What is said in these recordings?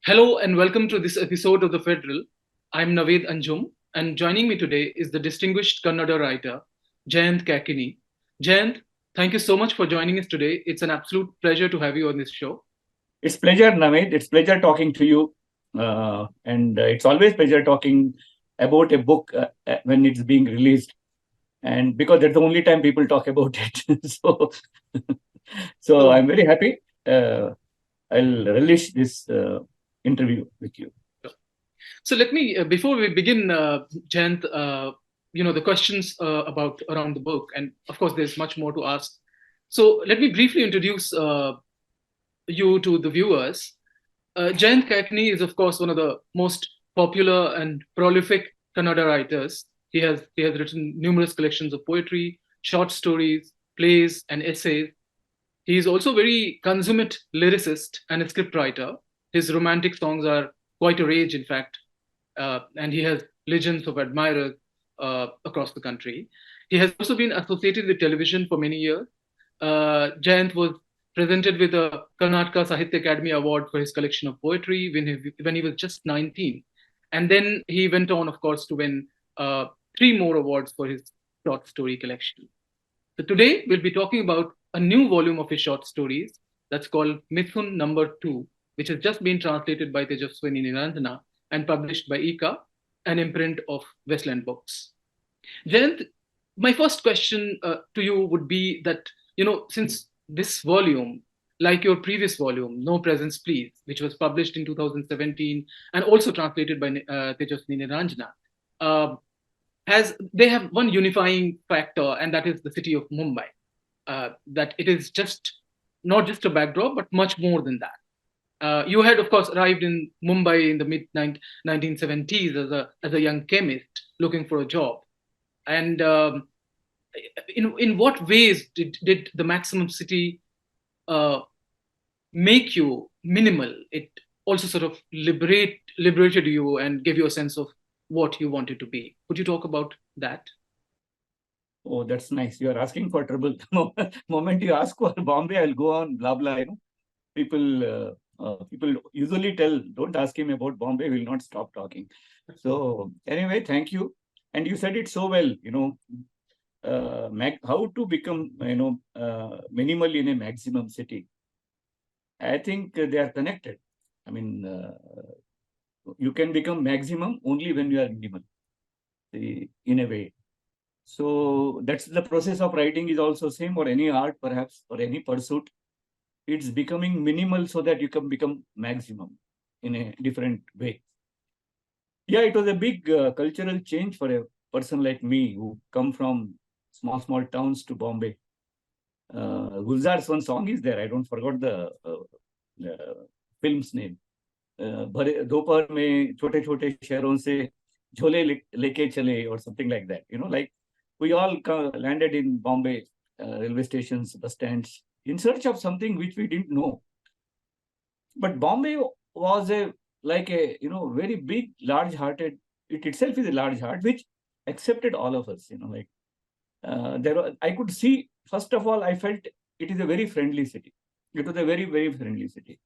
Hello and welcome to this episode of The Federal. I'm Naved Anjum, and joining me today is the distinguished Kannada writer, Jayant Kaikini. Jayant, thank you so much for joining us today. It's an absolute pleasure to have you on this show. It's pleasure, Navid. It's pleasure talking to you, and it's always pleasure talking about a book when it's being released, and because that's the only time people talk about it. So So, I'm very happy. I'll relish this interview with you. so let me, before we begin, Jayant, the questions about around the book, and of course, there's much more to ask. So let me briefly introduce you to the viewers. Jayant Kaikini is, of course, one of the most popular and prolific Kannada writers. He has written numerous collections of poetry, short stories, plays, and essays. He is also a very consummate lyricist and a scriptwriter. His romantic songs are quite a rage, in fact, and he has legions of admirers across the country. He has also been associated with television for many years. Jayant was presented with a Karnataka Sahitya Academy Award for his collection of poetry when he was just 19. And then he went on, of course, to win three more awards for his short story collection. So today we'll be talking about a new volume of his short stories that's called Mithun Number 2, which has just been translated by Tejaswini Niranjana and published by Ika, an imprint of Westland Books. Jayant, my first question to you would be that, since this volume, like your previous volume, No Presence Please, which was published in 2017 and also translated by Tejaswini Niranjana, uh, they have one unifying factor, and that is the city of Mumbai. That it is just not just a backdrop, but much more than that. You had, of course, arrived in Mumbai in the mid 1970s as a young chemist looking for a job. And in what ways did the maximum city uh, make you minimal? It also sort of liberated you and gave you a sense of what you wanted to be. Could you talk about that? Oh, that's nice. You are asking for trouble. Moment you ask for Bombay, I'll go on blah blah. People usually tell, don't ask him about Bombay. We'll not stop talking. So anyway, thank you. And you said it so well. How to become minimal in a maximum city. I think they are connected. I mean, you can become maximum only when you are minimal, in a way. So that's the process of writing is also same, or any art perhaps, or any pursuit. It's becoming minimal so that you can become maximum in a different way. Yeah, it was a big cultural change for a person like me who come from small towns to Bombay. Gulzar's one song is there. I don't forgot the film's name. भरे दोपहर में छोटे छोटे शहरों से झोले लेके चले, or something like that. Like we all landed in Bombay railway stations, bus stands, in search of something which we didn't know. But Bombay was a very big, large-hearted. It itself is a large heart which accepted all of us. I could see, first of all, I felt it is a very friendly city. It was a very, very friendly city.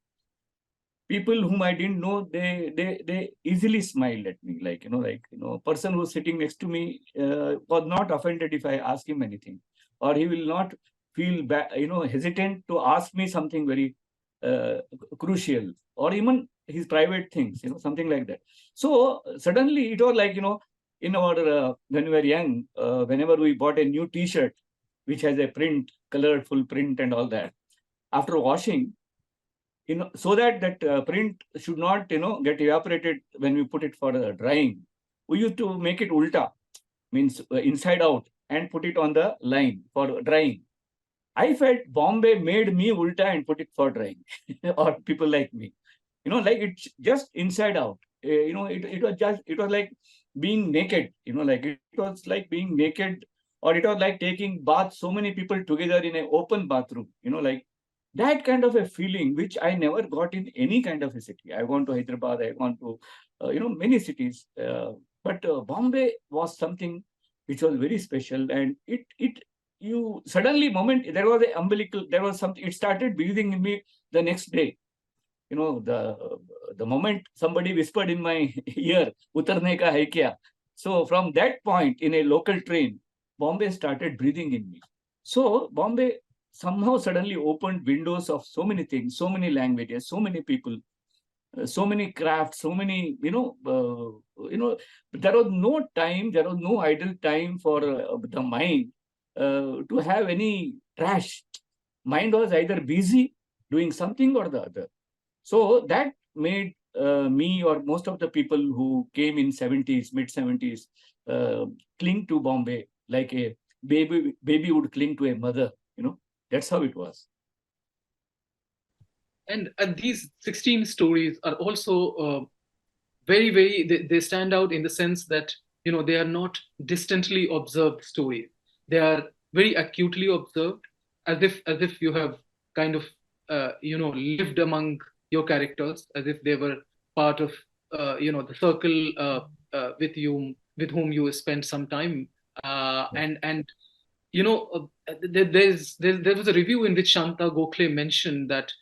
People whom I didn't know, they easily smiled at me. Person who's sitting next to me was not offended if I ask him anything, or he will not feel hesitant to ask me something very uh, crucial, or even his private things, something like that. So suddenly it was like, in our when we were young, whenever we bought a new T-shirt which has a print, colorful print and all that, after washing, so that print should not get evaporated when we put it for drying, we used to make it ulta, means inside out, and put it on the line for drying. I felt Bombay made me ulta and put it for drying, or people like me, like it's just inside out. It was like being naked, like it was like being naked, or it was like taking bath, so many people together in an open bathroom, like that kind of a feeling which I never got in any kind of a city. I gone to Hyderabad, I gone to many cities, but Bombay was something which was very special, and it you suddenly moment there was a umbilical, there was something, it started breathing in me the next day. the moment somebody whispered in my ear, "Utarne ka hai kya?" So from that point, in a local train, Bombay started breathing in me. So Bombay somehow suddenly opened windows of so many things, so many languages, so many people, so many crafts, so many, there was no time, there was no idle time for the mind to have any trash. Mind was either busy doing something or the other. So that made me or most of the people who came in 70s, mid 70s, cling to Bombay like a baby would cling to a mother. That's how it was. And these 16 stories are also they stand out in the sense that they are not distantly observed stories. They are very acutely observed, as if you have kind of lived among your characters, as if they were part of the circle with whom you spent some time. And there was a review in which Shanta Gokhale mentioned that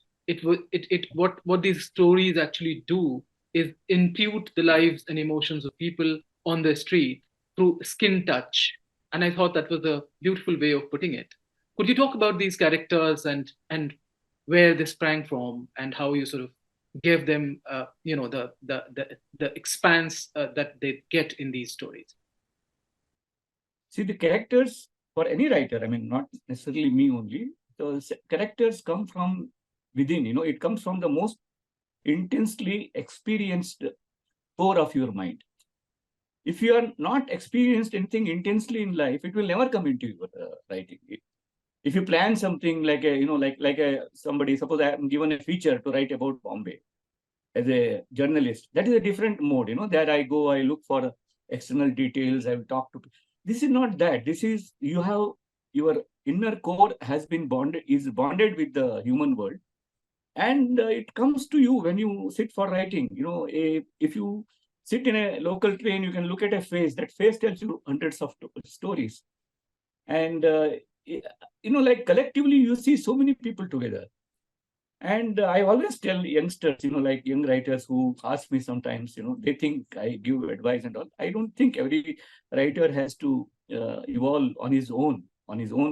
what these stories actually do is impute the lives and emotions of people on the street through skin touch. And I thought that was a beautiful way of putting it. Could you talk about these characters and where they sprang from and how you sort of gave them the expanse that they get in these stories? See, the characters for any writer, I mean, not necessarily me only, the characters come from within, it comes from the most intensely experienced core of your mind. If you are not experienced anything intensely in life, it will never come into your writing. If you plan something like somebody, suppose I am given a feature to write about Bombay as a journalist, that is a different mode, that I go, I look for external details, I will talk to. This is not that. This is, you have, your inner core is bonded with the human world. And it comes to you when you sit for writing. If you sit in a local train, you can look at a face. That face tells you hundreds of stories. And, like collectively, you see so many people together. And I always tell youngsters, like young writers who ask me sometimes, they think I give advice and all. I don't think every writer has to evolve on his own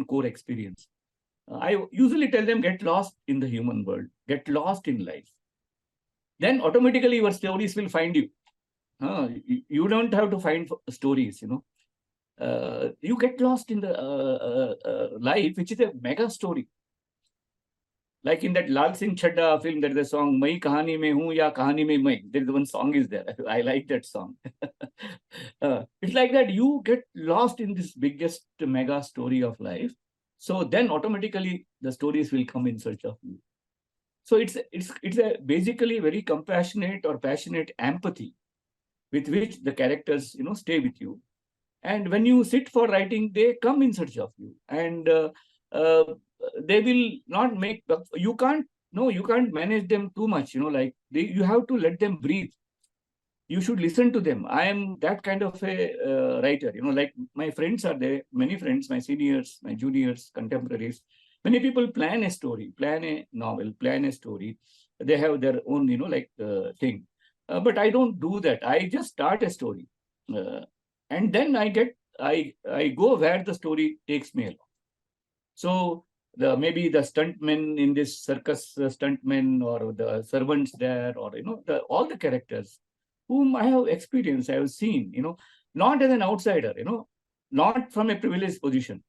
core experience. I usually tell them, get lost in the human world, get lost in life. Then automatically your stories will find you. You don't have to find stories, you get lost in the life, which is a mega story. Like in that Lal Singh Chadda film, there is a song, Mai Kahani Mein Hu Ya Kahani Mein Mai. There is one song is there. I like that song. It's like that. You get lost in this biggest mega story of life. So then automatically the stories will come in search of you. So it's a basically very compassionate or passionate empathy with which the characters, stay with you. And when you sit for writing, they come in search of you. And they will not make, you can't manage them too much, you have to let them breathe. You should listen to them. I am that kind of a writer, like my friends are there, many friends, my seniors, my juniors, contemporaries. Many people plan a story, plan a novel, plan a story. They have their own, thing. But I don't do that. I just start a story. And then I go where the story takes me along. So maybe the stuntmen in this circus, stuntmen, or the servants there, or all the characters whom I have experienced, I have seen, not as an outsider, not from a privileged position.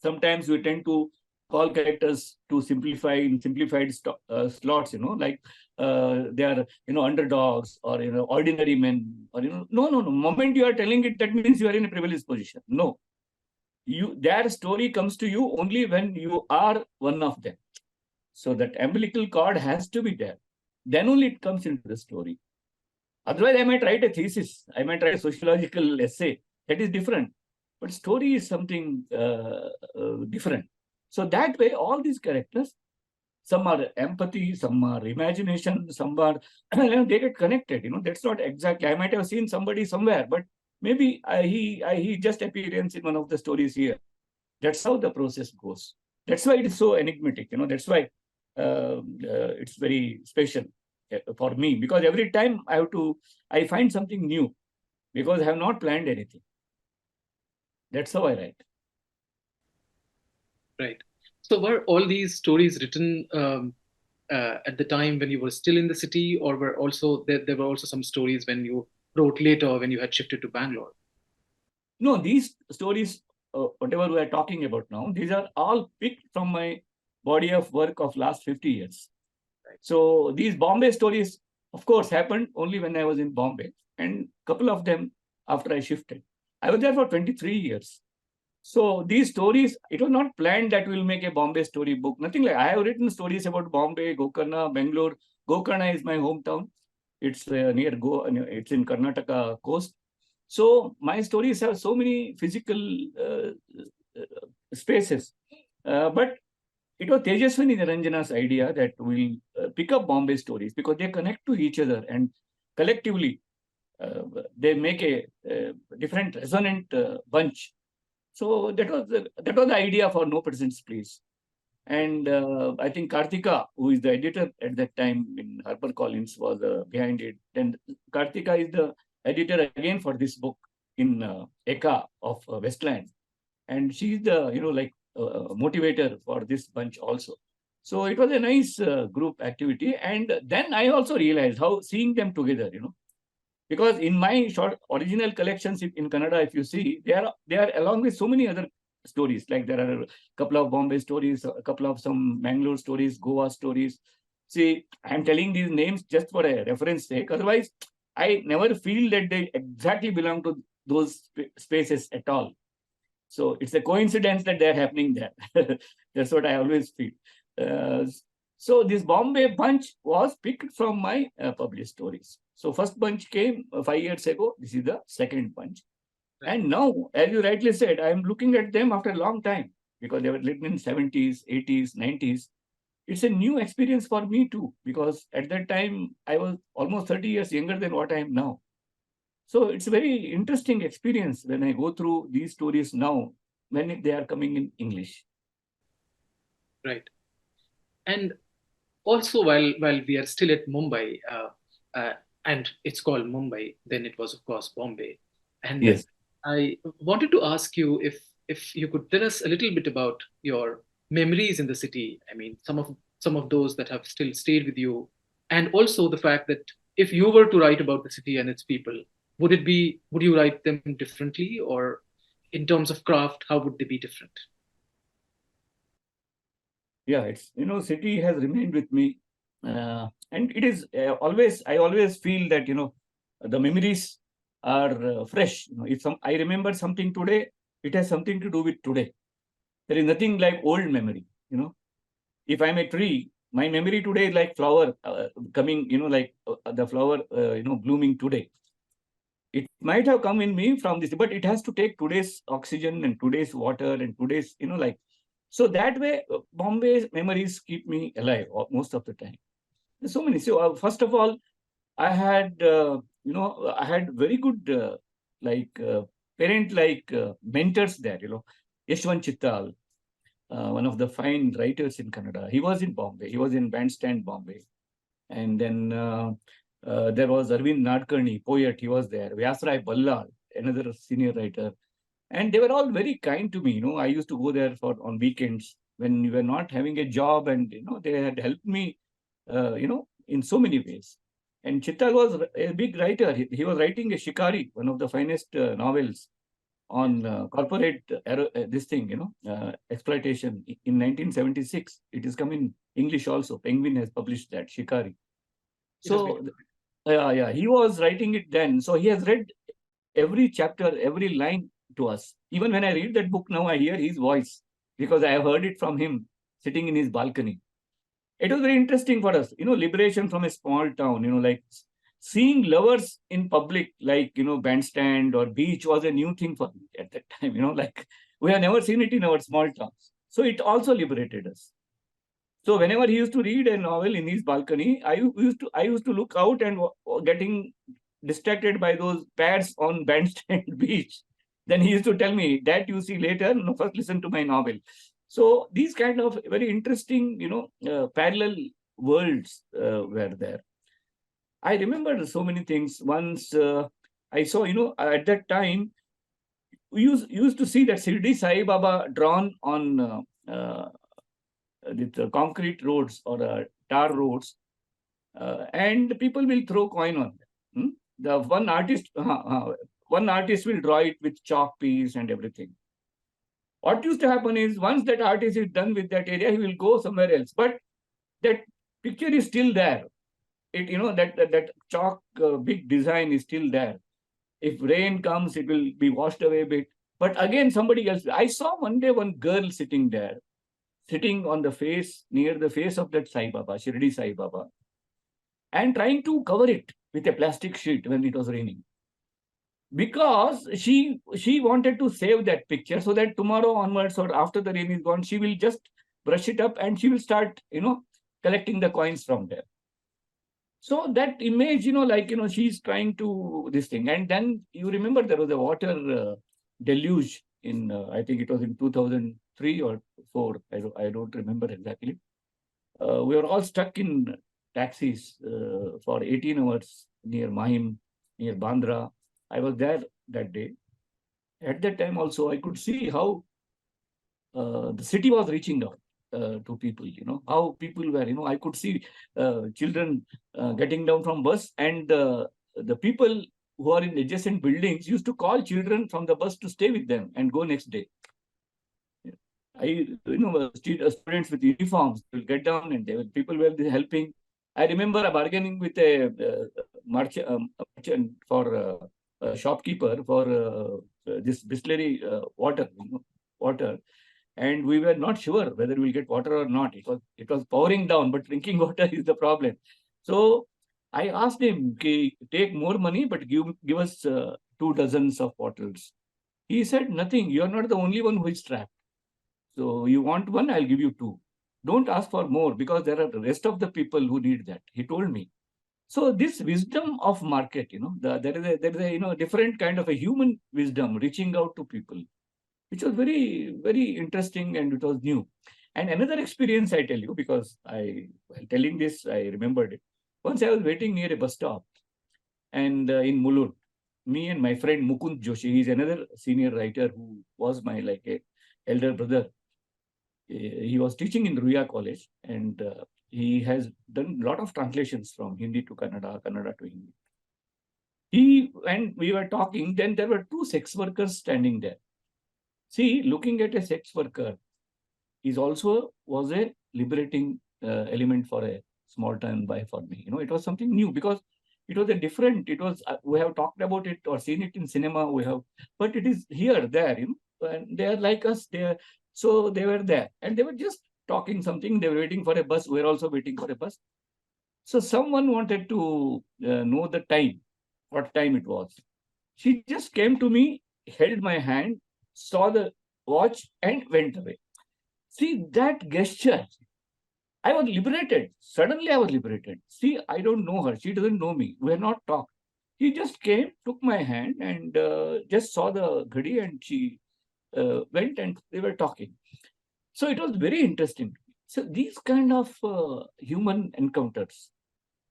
Sometimes we tend to call characters to simplify in simplified slots, like they are, underdogs or, ordinary men, or, no. Moment you are telling it, that means you are in a privileged position. No. Their story comes to you only when you are one of them. So that umbilical cord has to be there. Then only it comes into the story. Otherwise, I might write a thesis. I might write a sociological essay. That is different. But story is something different. So that way, all these characters, some are empathy, some are imagination, some are, they get connected. That's not exactly. I might have seen somebody somewhere, but maybe he just appearance in one of the stories here. That's how the process goes. That's why it is so enigmatic. That's why it's very special. for me, because every time I find something new because I have not planned anything. That's how I write. Right. So were all these stories written at the time when you were still in the city, or were also there were also some stories when you wrote later when you had shifted to Bangalore? No, these stories, whatever we are talking about now, these are all picked from my body of work of last 50 years. Right. So these Bombay stories, of course, happened only when I was in Bombay, and a couple of them after I shifted. I was there for 23 years. So these stories, it was not planned that we'll make a Bombay story book. Nothing like. I have written stories about Bombay, Gokarna, Bangalore. Gokarna is my hometown. It's near It's in Karnataka coast. So my stories have so many physical spaces. But it was Tejaswini Niranjana's idea that we'll pick up Bombay stories because they connect to each other and collectively they make a different resonant bunch. So that was the idea for No Presents Please. And I think Karthika, who is the editor at that time in HarperCollins, was behind it. And Karthika is the editor again for this book in Eka of Westland. And she's the, motivator for this bunch also. So it was a nice group activity. And then I also realized how seeing them together, because in my short original collections in Kannada, if you see, they are along with so many other stories. Like there are a couple of Bombay stories, a couple of some Mangalore stories, Goa stories. See, I'm telling these names just for a reference sake. Otherwise, I never feel that they exactly belong to those spaces at all. So it's a coincidence that they're happening there. That's what I always feel. So this Bombay bunch was picked from my published stories. So first bunch came 5 years ago. This is the second bunch. Right. And now, as you rightly said, I'm looking at them after a long time because they were written in 70s, 80s, 90s. It's a new experience for me too, because at that time I was almost 30 years younger than what I am now. So it's a very interesting experience when I go through these stories now when they are coming in English. Right. And also, while we are still at Mumbai, and it's called Mumbai, then it was of course Bombay. And Yes. I wanted to ask you if you could tell us a little bit about your memories in the city. I mean, some of those that have still stayed with you, and also the fact that if you were to write about the city and its people, would you write them differently, or in terms of craft, how would they be different? Yeah, it's, city has remained with me. And it is I always feel that, the memories are fresh. If I remember something today, it has something to do with today. There is nothing like old memory, If I'm a tree, my memory today is like flower coming, like the flower, blooming today. It might have come in me from this, but it has to take today's oxygen and today's water and today's, so that way, Bombay's memories keep me alive most of the time. There's so many. So first of all, I had very good, parent-like mentors there. Yashwant Chittal, one of the fine writers in Kannada. He was in Bombay. He was in Bandstand, Bombay. And then there was Arvind Nadkarni, poet. He was there. Vyasrai Ballal, another senior writer. And they were all very kind to me. I used to go there on weekends when we were not having a job, and they had helped me, in so many ways. And Chittal was a big writer. He was writing a Shikari, one of the finest novels on corporate this thing, exploitation in 1976. It is come in English also. Penguin has published that Shikari. So, yeah, he was writing it then. So he has read every chapter, every line to us. Even when I read that book now, I hear his voice because I have heard it from him sitting in his balcony. It was very interesting for us, liberation from a small town, like seeing lovers in public, like, bandstand or beach was a new thing for me at that time, like we have never seen it in our small towns. So it also liberated us. So whenever he used to read a novel in his balcony, I used to look out and getting distracted by those pads on Bandstand Beach. Then he used to tell me, that you see later, no, first listen to my novel. So these kind of very interesting, parallel worlds were there. I remember so many things. Once I saw, at that time, we used to see that Shirdi Sai Baba drawn on the concrete roads or tar roads, and people will throw coin on them. The one artist will draw it with chalk piece and everything. What used to happen is once that artist is done with that area, he will go somewhere else. But that picture is still there. That chalk big design is still there. If rain comes, it will be washed away a bit. But again, somebody else. I saw one day one girl sitting there, sitting on the face, near the face of that Sai Baba, Shirdi Sai Baba, and trying to cover it with a plastic sheet when it was raining. Because she wanted to save that picture so that tomorrow onwards or after the rain is gone, she will just brush it up and she will start, collecting the coins from there. So that image, she's trying to this thing. And then you remember there was a water deluge in, I think it was in 2003 or 4. I don't remember exactly. We were all stuck in taxis for 18 hours near Mahim, near Bandra. I was there that day. At that time also, I could see how the city was reaching out to people, how people were, I could see children getting down from bus, and the people who are in adjacent buildings used to call children from the bus to stay with them and go next day. Students with uniforms will get down and people will be helping. I remember bargaining with a merchant for a shopkeeper for this distillery water, and we were not sure whether we'll get water or not. It was pouring down, but drinking water is the problem. So I asked him, take more money, but give us 2 dozens of bottles. He said, nothing. You are not the only one who is trapped. So you want one, I'll give you 2. Don't ask for more because there are the rest of the people who need that. He told me. So this wisdom of market, there is a different kind of a human wisdom reaching out to people, which was very, very interesting, and it was new. And another experience I tell you, because while telling this, I remembered it. Once I was waiting near a bus stop, and in Mulund, me and my friend Mukund Joshi, he's another senior writer who was my a elder brother. He was teaching in Ruya College, and he has done a lot of translations from Hindi to Kannada, Kannada to Hindi. And we were talking, then there were 2 sex workers standing there. See, looking at a sex worker was a liberating element for a small time boy for me. It was something new because it was a different, we have talked about it or seen it in cinema, but it is here, there, and they are like us, so they were there and they were just talking something, they were waiting for a bus, we were also waiting for a bus. So someone wanted to know the time, what time it was. She just came to me, held my hand, saw the watch and went away. See that gesture, I was liberated. Suddenly I was liberated. See, I don't know her. She doesn't know me. We have not talked. He just came, took my hand and just saw the ghadi, and she went and they were talking. So it was very interesting. So these kind of human encounters.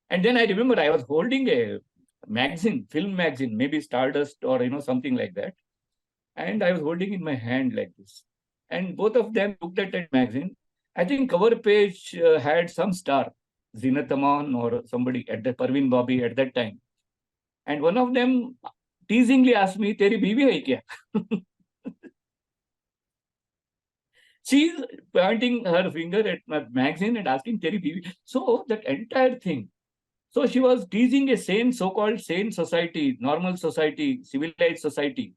And then I remember I was holding a magazine, film magazine, maybe Stardust or something like that. And I was holding in my hand like this. And both of them looked at that magazine. I think cover page had some star, Zinat Aman or somebody at the Parveen Bobby at that time. And one of them teasingly asked me, "Teri biwi hai kya?" She's pointing her finger at my magazine and asking, "Teri biwi." So that entire thing. So she was teasing a sane, so-called sane society, normal society, civilized society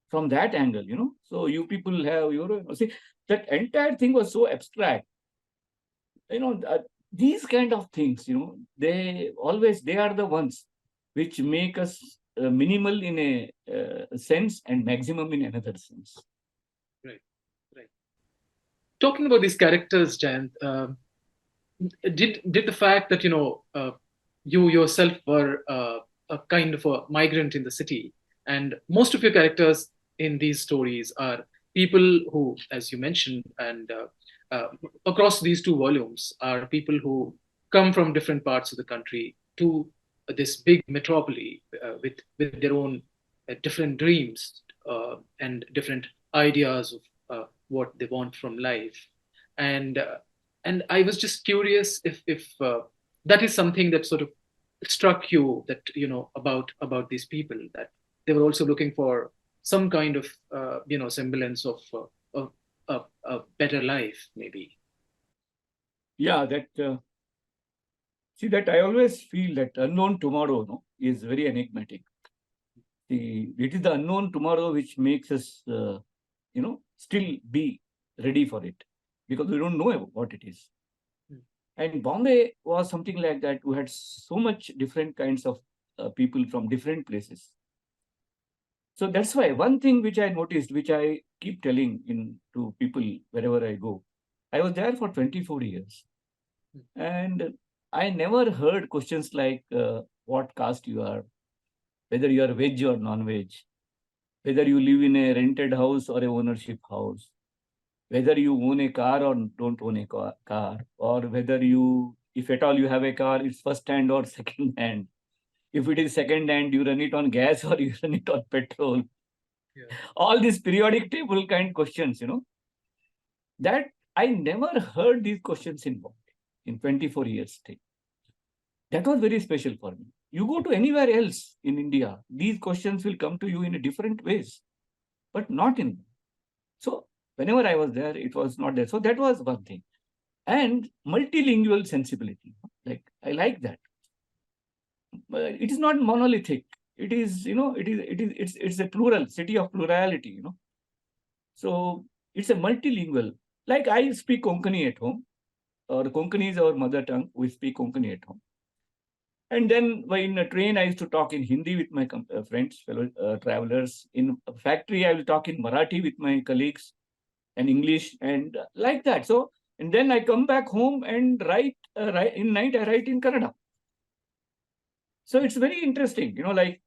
from that angle, So you people have see, that entire thing was so abstract. These kind of things, they are the ones which make us minimal in a sense and maximum in another sense. Right. Talking about these characters, Jayant, did the fact that you yourself were a kind of a migrant in the city, and most of your characters in these stories are people who, as you mentioned, and across these 2 volumes, are people who come from different parts of the country to this big metropolis with their own different dreams and different ideas of what they want from life, and I was just curious if that is something that sort of struck you, that about these people, that they were also looking for some kind of semblance of a better life, maybe. Yeah, that see, that I always feel that unknown tomorrow, no, is very enigmatic. It is the unknown tomorrow which makes us, still be ready for it, because we don't know what it is. And Bombay was something like that. We had so much different kinds of people from different places. So that's why one thing which I noticed, which I keep telling to people wherever I go, I was there for 24 years. And I never heard questions like what caste you are, whether you are veg or non-veg, whether you live in a rented house or a ownership house, whether you own a car or don't own a car, or whether you, if at all you have a car, it's first hand or second hand. If it is second hand, you run it on gas or you run it on petrol. Yeah. All these periodic table kind questions, that I never heard these questions in Bombay in 24 years stay. That was very special for me. You go to anywhere else in India, these questions will come to you in a different ways, but not in. So whenever I was there, it was not there. So that was one thing. And multilingual sensibility. Like, I like that. But it is not monolithic. It is, it's a plural, city of plurality, So it's a multilingual. Like, I speak Konkani at home, or Konkani is our mother tongue. We speak Konkani at home. And then in a train, I used to talk in Hindi with my friends, fellow travelers. In a factory, I will talk in Marathi with my colleagues, and English, and like that. So, and then I come back home and write in night, I write in Kannada. So it's very interesting, like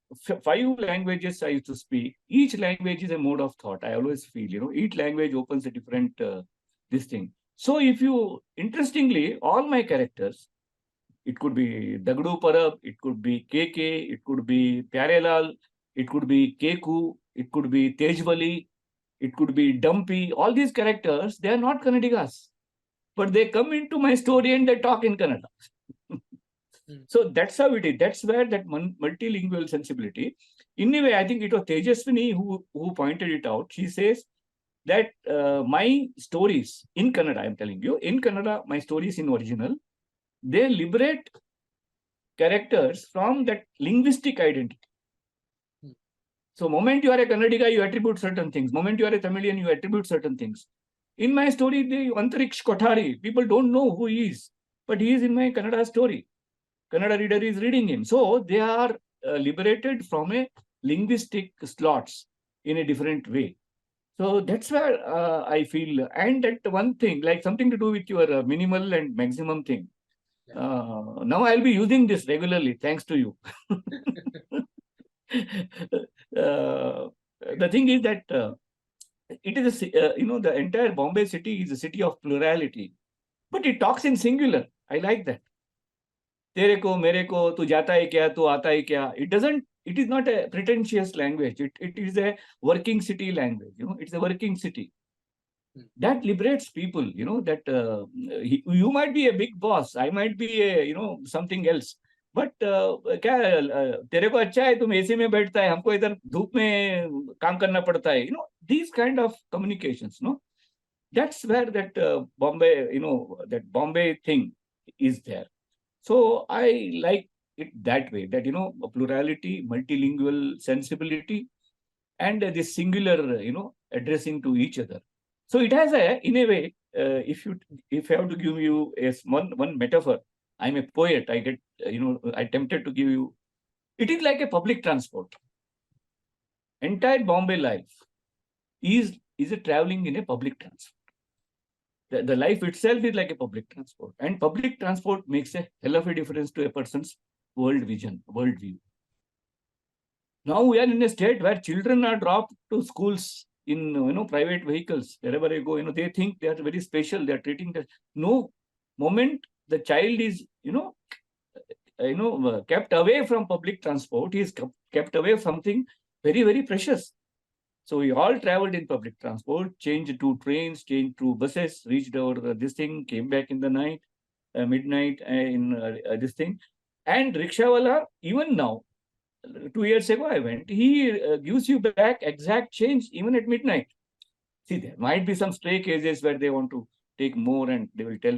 5 languages I used to speak. Each language is a mode of thought. I always feel, each language opens a different this thing. So if you, interestingly, all my characters, it could be Dagdu Parab, it could be KK, it could be Pyarelal, it could be Keku, it could be Tejbali, it could be Dumpy. All these characters, they are not Kannadigas, but they come into my story and they talk in Kannada. So that's how it is. That's where that multilingual sensibility. In a way, I think it was Tejaswini who pointed it out. She says that my stories in Kannada, I'm telling you, in Kannada, my stories in original, they liberate characters from that linguistic identity. So moment you are a Kannadiga, you attribute certain things. Moment you are a Tamilian, you attribute certain things. In my story, the Antariksh Kothari, people don't know who he is, but he is in my Kannada story. Kannada reader is reading him. So they are liberated from a linguistic slots in a different way. So that's where I feel, and that one thing, like something to do with your minimal and maximum thing. Now I'll be using this regularly, thanks to you. The thing is that it is the entire Bombay city is a city of plurality, but it talks in singular. I like that. Tere ko, mere ko, tu jata hai kya, tu aata hai kya. It is not a pretentious language. It is a working city language. It's a working city. That liberates people, that you might be a big boss. I might be a, something else. But क्या तेरे को अच्छा है, तुम AC में बैठता है, हमको इधर धूप में काम करना पड़ता है. These kind of communications, that's where that Bombay, that Bombay thing is there. So I like it that way, that, plurality, multilingual sensibility, and this singular, addressing to each other. So it has in a way, if I have to give you one metaphor, I'm a poet, I get, I tempted to give you, it is like a public transport. Entire Bombay life is a traveling in a public transport. The life itself is like a public transport, and public transport makes a hell of a difference to a person's worldview. Now we are in a state where children are dropped to schools in private vehicles. Wherever they go, they think they are very special. They are treating that. No, moment the child is kept away from public transport. He is kept away from something very, very precious. So we all traveled in public transport, changed to trains, changed to buses, reached our this thing, came back in the night, midnight in this thing. And rickshawala, even now, 2 years ago I went, he gives you back exact change even at midnight. See, there might be some stray cases where they want to take more and they will tell.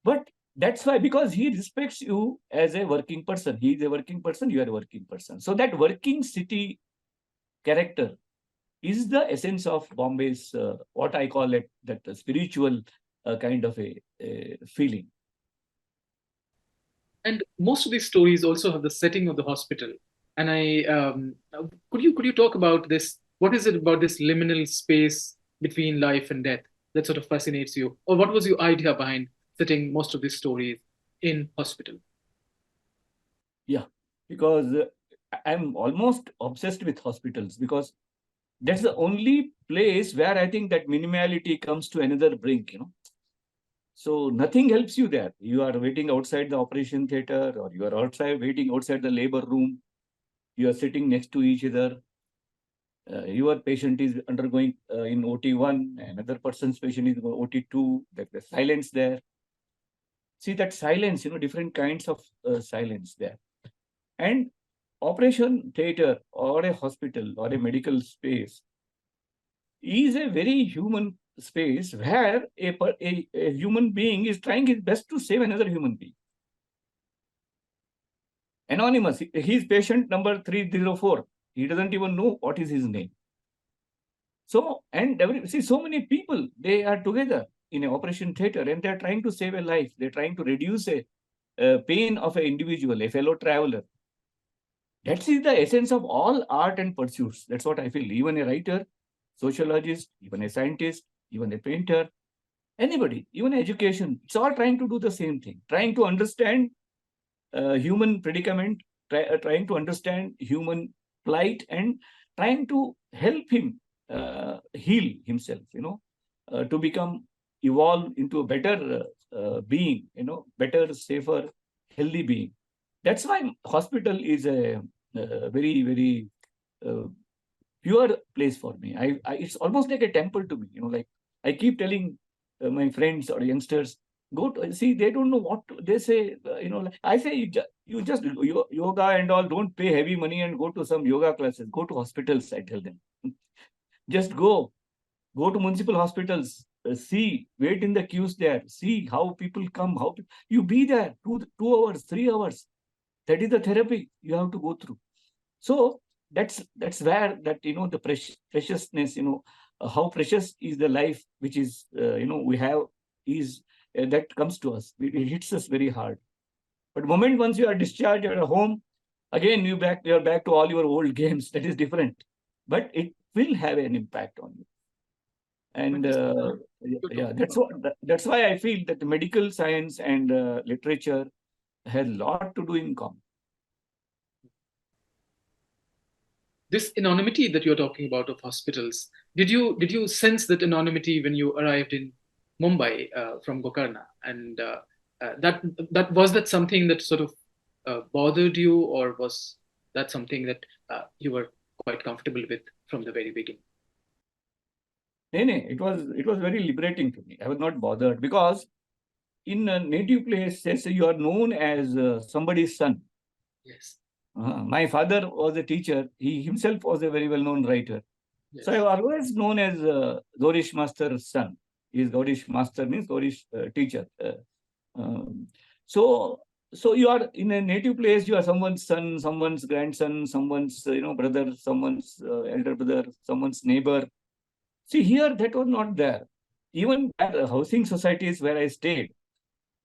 But that's why, because he respects you as a working person. He is a working person, you are a working person. So that working city character is the essence of Bombay's, what I call it, that spiritual kind of a feeling. And most of these stories also have the setting of the hospital. And could you talk about this? What is it about this liminal space between life and death that sort of fascinates you? Or what was your idea behind setting most of these stories in hospital? Yeah, because I'm almost obsessed with hospitals, because that's the only place where I think that minimality comes to another brink, So nothing helps you there. You are waiting outside the operation theater, or you are waiting outside the labor room. You are sitting next to each other. Your patient is undergoing in OT1, another person's patient is OT2. The silence there. See that silence, different kinds of silence there. And operation theater or a hospital or a medical space is a very human space where a human being is trying his best to save another human being. Anonymous, he's patient number 304. He doesn't even know what is his name. So, and see, so many people, they are together in an operation theater and they're trying to save a life. They're trying to reduce a pain of an individual, a fellow traveler. That is the essence of all art and pursuits. That's what I feel. Even a writer, sociologist, even a scientist, even a painter, anybody, even education, it's all trying to do the same thing, trying to understand human predicament, trying to understand human plight, and trying to help him heal himself, to become, evolve into a better being, better, safer, healthy being. That's why hospital is a very, very pure place for me. It's almost like a temple to me. Like I keep telling my friends or youngsters, go to see. They don't know what they say. Like I say, you just yoga and all. Don't pay heavy money and go to some yoga classes. Go to hospitals. I tell them, just go to municipal hospitals. See, wait in the queues there. See how people come. How you be there 2 hours, 3 hours. That is the therapy you have to go through. So that's where that the preciousness, how precious is the life which is we have, is that comes to us. It hits us very hard. But moment once you are discharged at home, again you're back to all your old games. That is different, but it will have an impact on you. And yeah, that's why I feel that the medical science and literature has a lot to do in common. This anonymity that you're talking about of hospitals, did you sense that anonymity when you arrived in Mumbai from Gokarna? And that something that sort of bothered you, or was that something that you were quite comfortable with from the very beginning? It was very liberating to me. I was not bothered, because in a native place, you are known as somebody's son. Yes. My father was a teacher. He himself was a very well-known writer. Yes. So I was always known as Gaurish Master's son. Gaurish Master means Gaurish teacher. So you are in a native place. You are someone's son, someone's grandson, someone's brother, someone's elder brother, someone's neighbor. See, here that was not there. Even at housing societies where I stayed,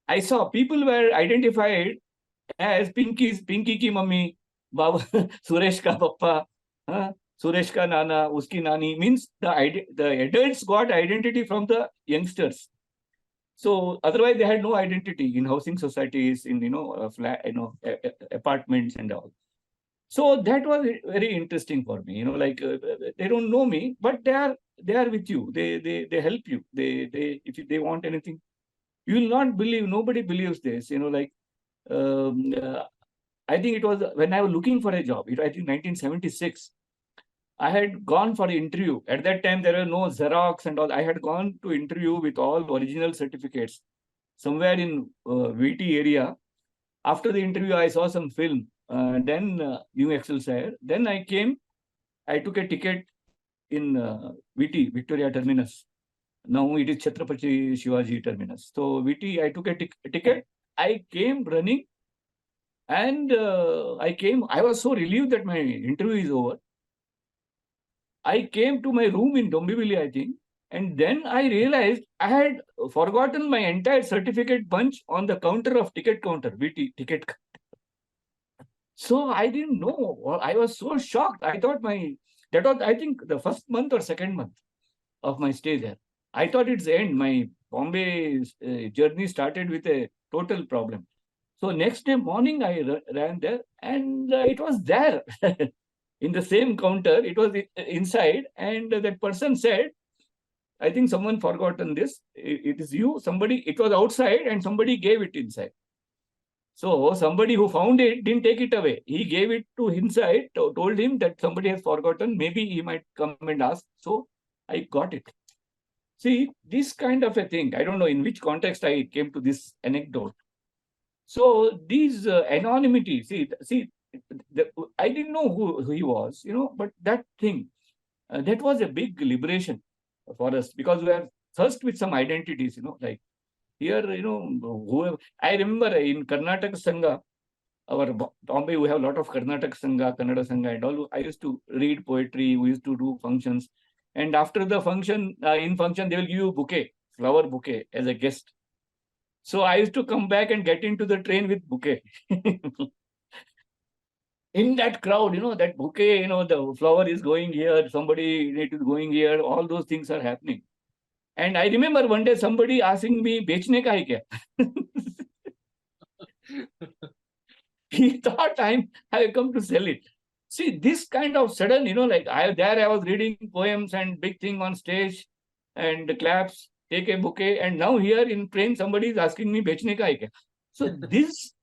I saw people were identified as Pinky ki mummy, Baba, Suresh ka papa, Suresh ka nana, uski nani. Means the adults got identity from the youngsters. So otherwise they had no identity in housing societies, in flat, apartments and all. So that was very interesting for me. Like they don't know me, but they are with you. They help you. They if they want anything, you will not believe. Nobody believes this. Like I think it was when I was looking for a job, I think 1976. I had gone for the interview. At that time, there were no Xerox and all. I had gone to interview with all original certificates somewhere in VT area. After the interview, I saw some film. Then New Excelsior. Then I came. I took a ticket in VT, Victoria Terminus. Now it is Chhatrapati Shivaji Terminus. So VT, I took a ticket. I came running, and I was so relieved that my interview is over. I came to my room in Dombivli, I think, and then I realized I had forgotten my entire certificate bunch on the counter of ticket counter, VT ticket. So I didn't know. I was so shocked. I thought that was, I think, the first month or second month of my stay there. I thought it's the end. My Bombay journey started with a total problem. So next day morning, I ran there, and it was there. In the same counter, it was inside, and that person said, I think someone forgotten this. It is you. Somebody, it was outside, and somebody gave it inside. So somebody who found it didn't take it away. He gave it to inside, told him that somebody has forgotten. Maybe he might come and ask. So I got it. See, this kind of a thing, I don't know in which context I came to this anecdote. So these anonymity, I didn't know who he was, but that thing, that was a big liberation for us, because we are first with some identities, like here, whoever. I remember in Karnataka Sangha, our Bombay, we have a lot of Karnataka Sangha, Kannada Sangha and all. I used to read poetry, we used to do functions. And after the function, in function, they will give you bouquet, flower bouquet as a guest. So I used to come back and get into the train with bouquet. In that crowd, that bouquet, the flower is going here, somebody is going here, all those things are happening. And I remember one day somebody asking me, "Bechne ka hai kya?" He thought I have come to sell it. See, this kind of sudden, like I was reading poems and big thing on stage and claps, take a bouquet, and now here in train somebody is asking me, "Bechne ka hai kya?" So this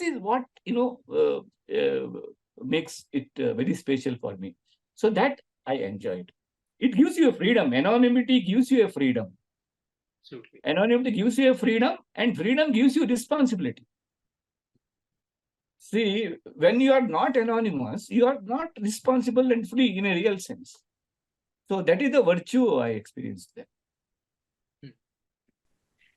is what makes it very special for me. So that I enjoyed. It gives you a freedom. Anonymity gives you a freedom. Absolutely. Anonymity gives you a freedom, and freedom gives you responsibility. See, when you are not anonymous, you are not responsible and free in a real sense. So that is the virtue I experienced there.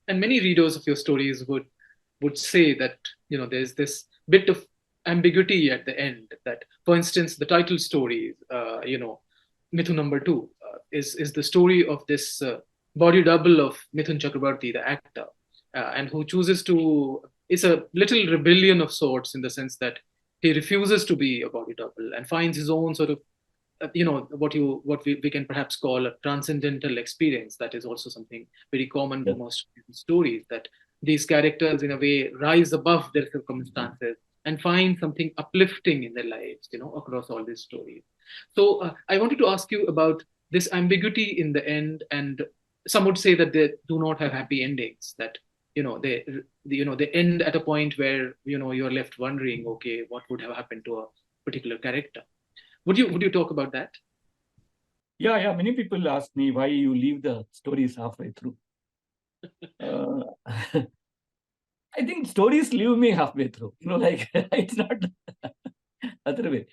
And many readers of your stories would say that there's this bit of ambiguity at the end. That, for instance, the title story, Mithun number 2, is the story of this body double of Mithun Chakrabarti, the actor, and who chooses to. It's a little rebellion of sorts, in the sense that he refuses to be a body double and finds his own sort of, what we can perhaps call a transcendental experience. That is also something very common to most stories, that these characters in a way rise above their circumstances and find something uplifting in their lives, across all these stories. So I wanted to ask you about this ambiguity in the end, and some would say that they do not have happy endings, that they end at a point where you're left wondering, okay, what would have happened to a particular character. Would you talk about that? Yeah. Many people ask me why you leave the stories halfway through. I think stories leave me halfway through. Like it's not other way.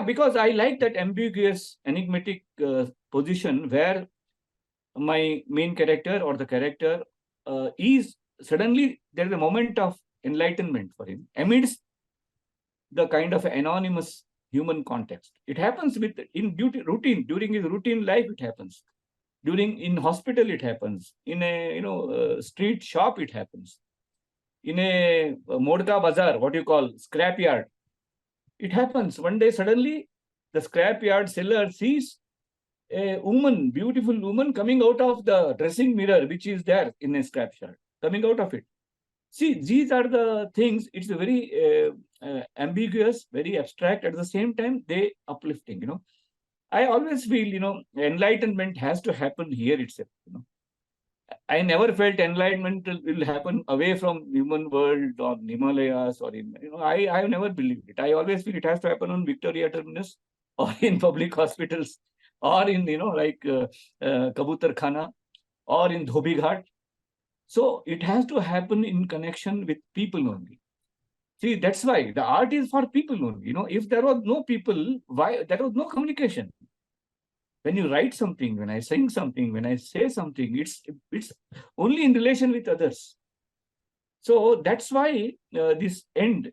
Because I like that ambiguous, enigmatic position where my main character or the character is suddenly there is a moment of enlightenment for him amidst the kind of anonymous human context. It happens routine during his routine life. It happens in hospital. It happens in a street shop. It happens in a modka bazaar. What you call scrap yard. It happens one day suddenly. The scrap yard seller sees a woman, beautiful woman, coming out of the dressing mirror, which is there in a scrap yard, coming out of it. See, these are the things. It's a very ambiguous, very abstract. At the same time, they uplifting. I always feel, enlightenment has to happen here itself. I never felt enlightenment will happen away from human world or Himalayas or in, I have never believed it. I always feel it has to happen on Victoria Terminus or in public hospitals or in, Kabutar Khana or in Dhobi Ghat. So it has to happen in connection with people only. See, that's why the art is for people only. If there was no people, why there was no communication? When you write something, when I sing something, when I say something, it's only in relation with others. So that's why this end,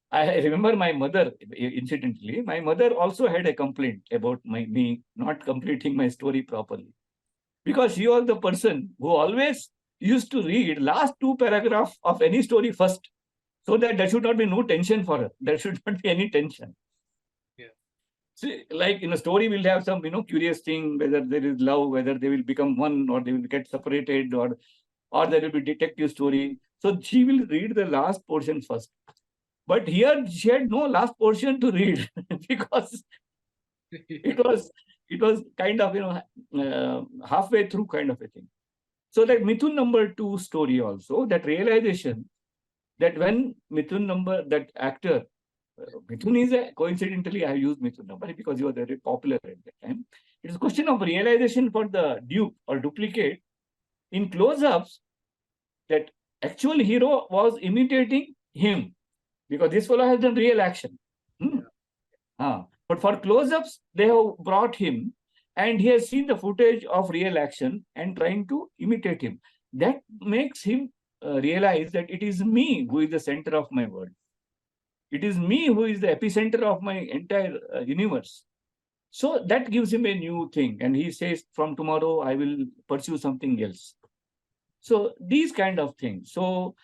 I remember my mother, incidentally, my mother also had a complaint about me not completing my story properly. Because she was the person who always used to read last two paragraphs of any story first, so that there should not be no tension for her. There should not be any tension. See, like in a story, we'll have some, curious thing, whether there is love, whether they will become one, or they will get separated, or there will be detective story. So she will read the last portion first. But here she had no last portion to read because it was kind of, halfway through kind of a thing. So that Mithun number 2 story also, that realization that when that actor, Mithun is coincidentally, I have used Mithun number because he was very popular at that time. It is a question of realization for the dupe or duplicate in close-ups that actual hero was imitating him because this fellow has done real action. But for close-ups, they have brought him and he has seen the footage of real action and trying to imitate him. That makes him realize that it is me who is the center of my world. It is me who is the epicenter of my entire universe. So that gives him a new thing. And he says, from tomorrow, I will pursue something else. So these kind of things. So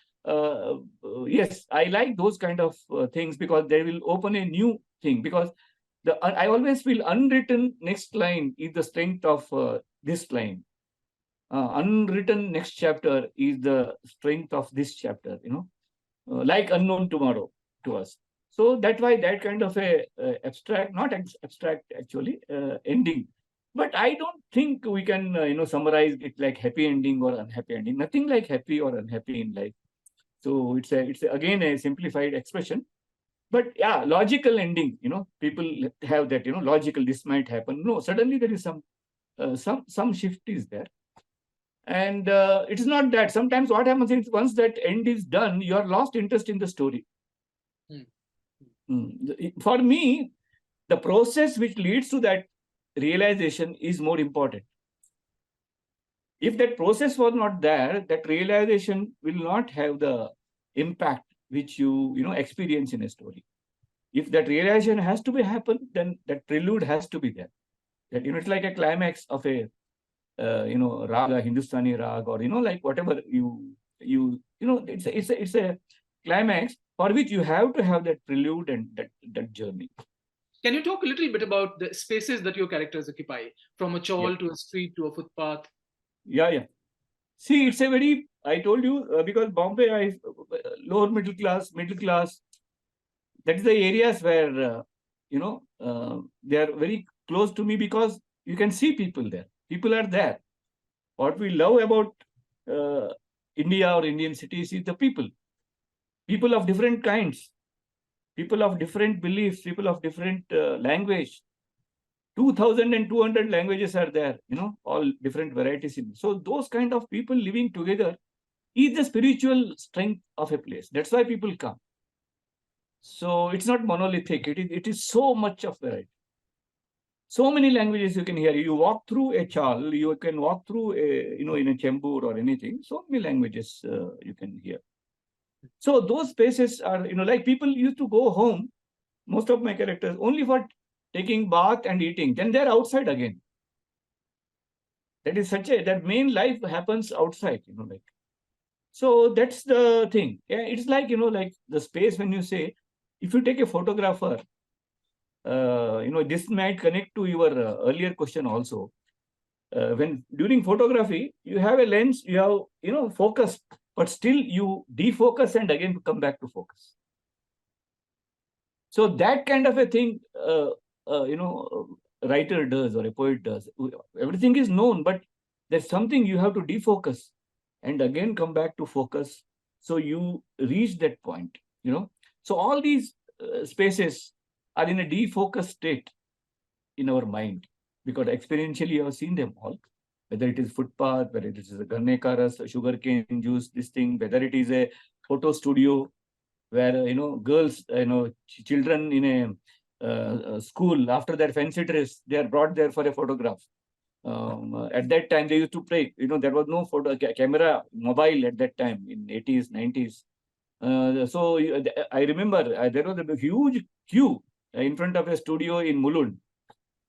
yes, I like those kind of things because they will open a new thing. Because I always feel unwritten next line is the strength of this line. Unwritten next chapter is the strength of this chapter, like unknown tomorrow to us. So that's why that kind of a abstract, not abstract actually, ending. But I don't think we can, summarize it like happy ending or unhappy ending. Nothing like happy or unhappy in life. So it's again a simplified expression. But yeah, logical ending. People have that. Logical. This might happen. No, suddenly there is some shift is there. And it is not that. Sometimes what happens is once that end is done, you are lost interest in the story. For me, the process which leads to that realization is more important. If that process was not there, that realization will not have the impact which you experience in a story. If that realization has to be happen, then that prelude has to be there. That it's like a climax of a raga, Hindustani rag, or like whatever it's a climax for which you have to have that prelude and that journey. Can you talk a little bit about the spaces that your characters occupy, from a chawl to a street to a footpath? Yeah. See, it's a very, I told you, because Bombay, lower middle class, that is the areas where, they are very close to me because you can see people there. People are there. What we love about India or Indian cities is the people. People of different kinds, people of different beliefs, people of different language. 2,200 languages are there, all different varieties. So those kind of people living together is the spiritual strength of a place. That's why people come. So it's not monolithic. It is so much of variety. So many languages you can hear. You walk through a chal, you can walk through in a chembur or anything. So many languages you can hear. So those spaces are, like people used to go home, most of my characters, only for taking bath and eating. Then they're outside again. That is that main life happens outside, like. So that's the thing. Yeah, it's like, like the space when you say, if you take a photographer, this might connect to your earlier question also. When during photography, you have a lens, you have, focus, but still you defocus and again come back to focus. So that kind of a thing, writer does or a poet does. Everything is known, but there's something you have to defocus and again come back to focus. So you reach that point, So all these spaces are in a defocused state in our mind, because experientially you have seen them all, whether it is footpath, whether it is a ganne ka ras, sugarcane juice, this thing, whether it is a photo studio where, girls, children in a school, after their fancy dress, they are brought there for a photograph. At that time, they used to play. There was no camera, mobile at that time in 80s, 90s. So I remember there was a huge queue in front of a studio in Mulund.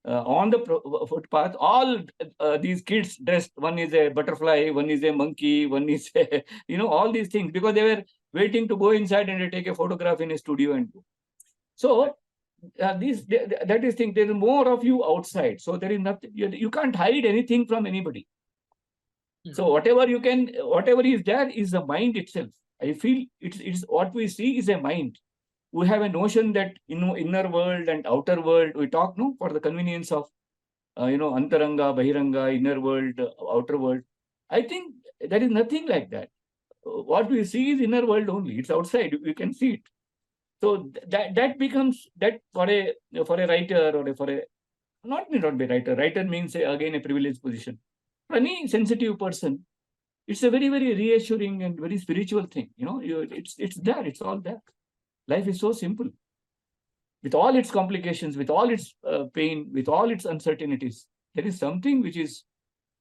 On the footpath, all these kids dressed. One is a butterfly, one is a monkey, one is a, all these things, because they were waiting to go inside and take a photograph in a studio and go. So that is thing. There is more of you outside, so there is nothing. You can't hide anything from anybody. So whatever is there is the mind itself. I feel it's what we see is a mind. We have a notion that inner world and outer world. We talk for the convenience of antaranga, bahiranga, inner world, outer world. I think there is nothing like that. What we see is inner world only. It's outside. We can see it. So that becomes that for a writer or for a not be writer. Writer means again a privileged position. For any sensitive person, it's a very, very reassuring and very spiritual thing. It's there. It's all there. Life is so simple. With all its complications, with all its pain, with all its uncertainties, there is something which is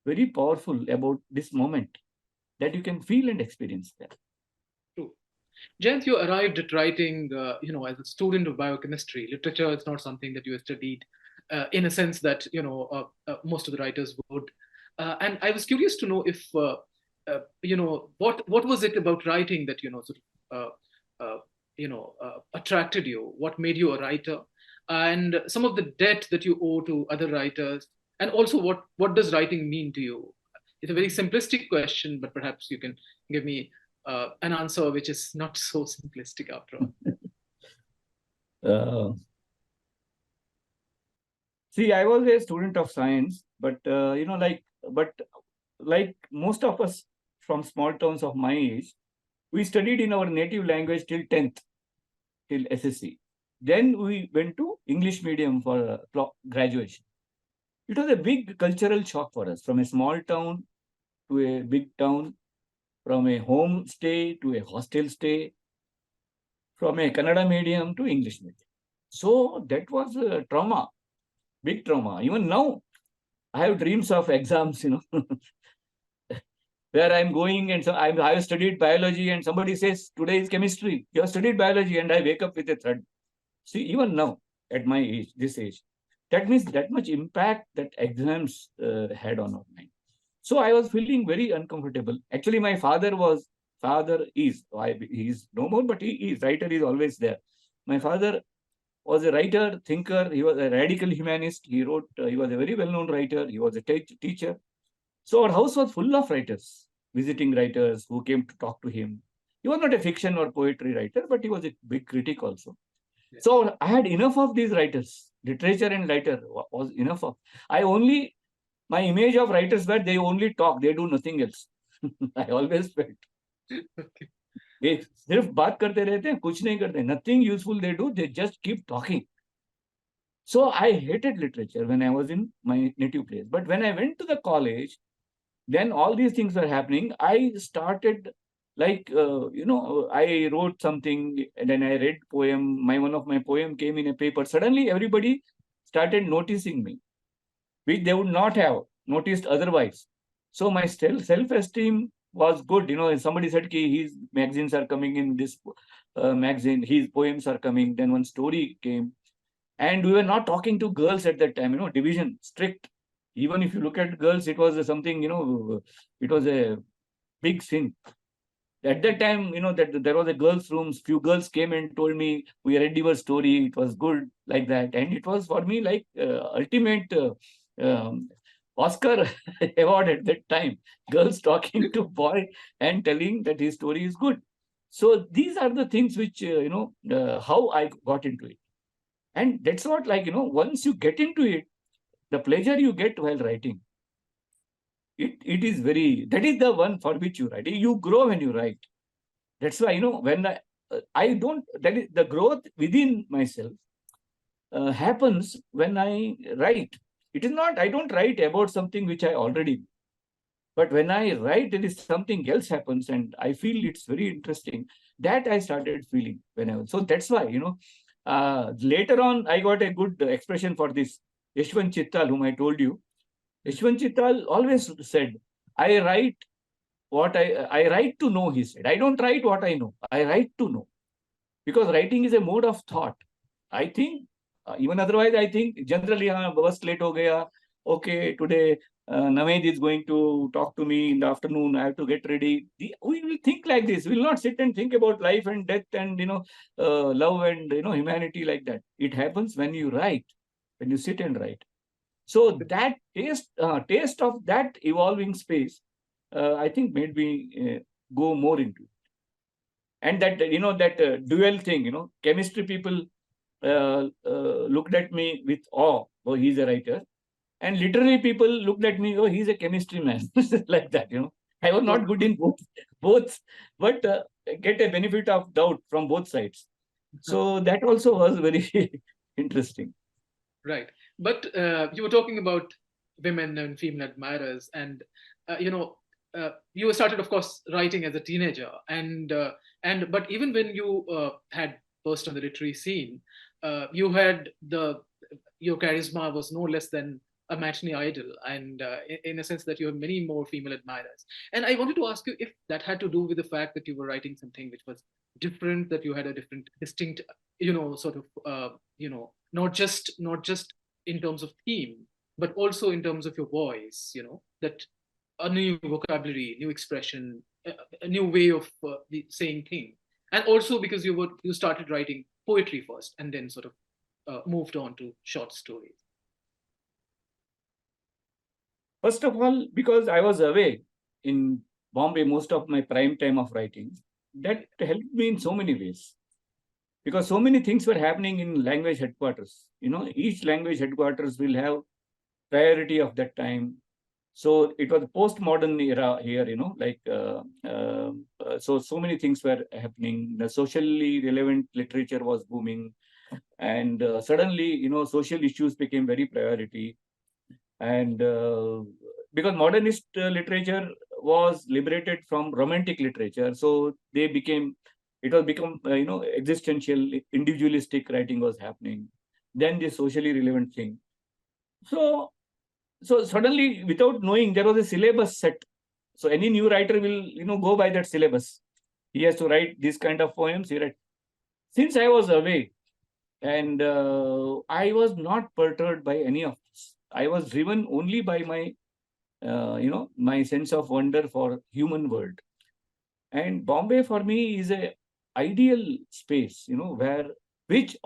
very powerful about this moment that you can feel and experience there. True. Jayant, you arrived at writing, as a student of biochemistry. Literature is not something that you studied in a sense that, most of the writers would. And I was curious to know if, what was it about writing that, attracted you? What made you a writer? And some of the debt that you owe to other writers, and also what does writing mean to you? It's a very simplistic question, but perhaps you can give me an answer which is not so simplistic after all. See, I was a student of science, but like most of us from small towns of my age, we studied in our native language till 10th, till SSC. Then we went to English medium for graduation. It was a big cultural shock for us, from a small town to a big town, from a home stay to a hostel stay, from a Kannada medium to English medium. So that was a trauma, big trauma. Even now, I have dreams of exams, where I'm going, and so I have studied biology, and somebody says, today is chemistry. You have studied biology, and I wake up with a thread. See, even now, at my age, this age, that means that much impact that exams had on our mind. So I was feeling very uncomfortable. Actually, my father is no more, but he is. Writer is always there. My father was a writer, thinker. He was a radical humanist. He wrote, he was a very well-known writer. He was a teacher. So our house was full of writers, visiting writers who came to talk to him. He was not a fiction or poetry writer, but he was a big critic also. Yeah. So I had enough of these writers. Literature and writer was enough of. My image of writers were they only talk, they do nothing else. I always felt. They सिर्फ बात करते रहते हैं, कुछ नहीं करते. Nothing useful they do, they just keep talking. So I hated literature when I was in my native place. But when I went to the college, then all these things were happening. I started I wrote something, and then I read poem. One of my poem came in a paper. Suddenly everybody started noticing me, which they would not have noticed otherwise. So my self-esteem was good. Somebody said, his magazines are coming in this magazine, his poems are coming. Then one story came. And we were not talking to girls at that time, division, strict. Even if you look at girls, it was something, it was a big sin. At that time, that there was a girls' rooms. Few girls came and told me, we read your story. It was good, like that. And it was for me like ultimate Oscar award at that time. Girls talking to boy and telling that his story is good. So these are the things which, how I got into it. And that's what, once you get into it, the pleasure you get while writing, it is very, that is the one for which you write. You grow when you write. That's why, when I don't, that is the growth within myself happens when I write. It is not, I don't write about something which I already know. But when I write, there is something else happens and I feel it's very interesting. That I started feeling when I was. So that's why, later on, I got a good expression for this. Yashwant Chittal, whom I told you, Yashwant Chittal always said, I write I write to know, he said. I don't write what I know. I write to know. Because writing is a mode of thought. I think, even otherwise, I think generally, bus late ho gaya. Okay, today Naveed is going to talk to me in the afternoon. I have to get ready. We will think like this. We will not sit and think about life and death and love and humanity like that. It happens when you write, when you sit and write. So that taste of that evolving space, I think made me go more into it. And that that dual thing, chemistry people looked at me with awe. Oh, he's a writer. And literary people looked at me. Oh, he's a chemistry man. Like that. I was not good in both, but get a benefit of doubt from both sides. So that also was very interesting. Right. But you were talking about women and female admirers, and you started, of course, writing as a teenager, and but even when you had burst on the literary scene, you had your charisma was no less than a matinee idol, and in a sense that you have many more female admirers. And I wanted to ask you if that had to do with the fact that you were writing something which was different, that you had a different, distinct, sort of, not just in terms of theme, but also in terms of your voice. That a new vocabulary, new expression, a new way of saying things, and also because you started writing poetry first, and then sort of moved on to short stories. First of all, because I was away in Bombay most of my prime time of writing, that helped me in so many ways. Because so many things were happening in language headquarters. Each language headquarters will have priority of that time. So it was postmodern era here, so many things were happening. The socially relevant literature was booming. And suddenly, social issues became very priority. And because modernist literature was liberated from romantic literature, so it was become existential, individualistic writing was happening. Then the socially relevant thing. So suddenly, without knowing, there was a syllabus set. So any new writer will go by that syllabus. He has to write this kind of poems. Since I was away, and I was not perturbed by any of this. I was driven only by my my sense of wonder for human world. And Bombay for me is a ideal space, where which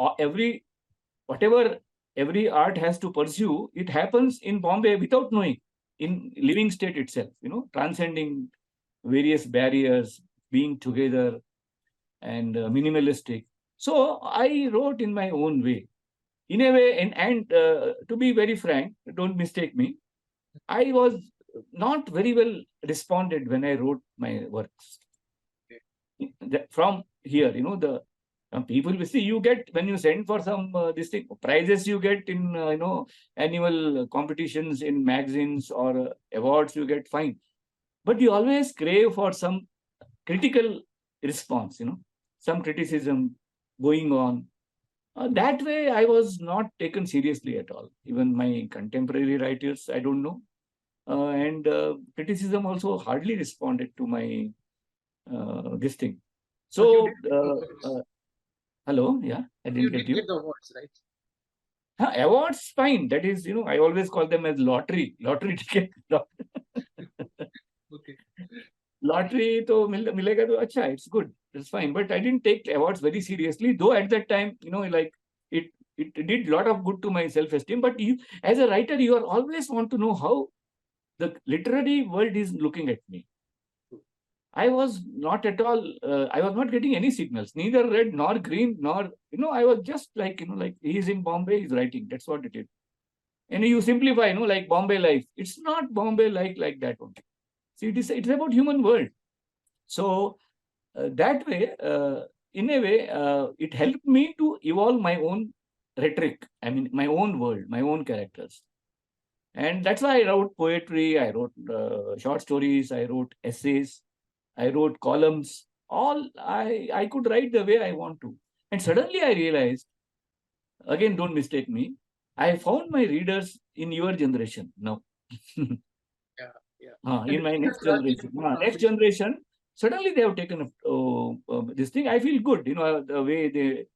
whatever every art has to pursue, it happens in Bombay without knowing, in living state itself, transcending various barriers, being together and minimalistic. So I wrote in my own way, in a way, and to be very frank, don't mistake me, I was not very well responded when I wrote my works. From here, the people will see, you get when you send for some this thing, prizes you get in annual competitions in magazines or awards you get, fine, but you always crave for some critical response, some criticism going on. That way, I was not taken seriously at all. Even my contemporary writers, I don't know. And criticism also hardly responded to my this thing. So, hello, yeah, I didn't You get did you. get the awards, right? Awards, fine. That is, I always call them as lottery ticket. Okay. Lottery to milega to acha, it's good, it's fine. But I didn't take awards very seriously, though at that time, like it did a lot of good to my self-esteem. But you, as a writer, you are always want to know how the literary world is looking at me. I was not at all, I was not getting any signals, neither red nor green, nor, I was just like, like he's in Bombay, he's writing. That's what it is. And you simplify, like Bombay life. It's not Bombay like that only. See, it's about human world. So that way, in a way, it helped me to evolve my own rhetoric. I mean, my own world, my own characters. And that's why I wrote poetry, I wrote short stories, I wrote essays, I wrote columns. All I could write the way I want to. And suddenly I realized, again, don't mistake me, I found my readers in your generation now. Yeah, yeah. In my next That's generation. Suddenly they have taken up this thing. I feel good, the way they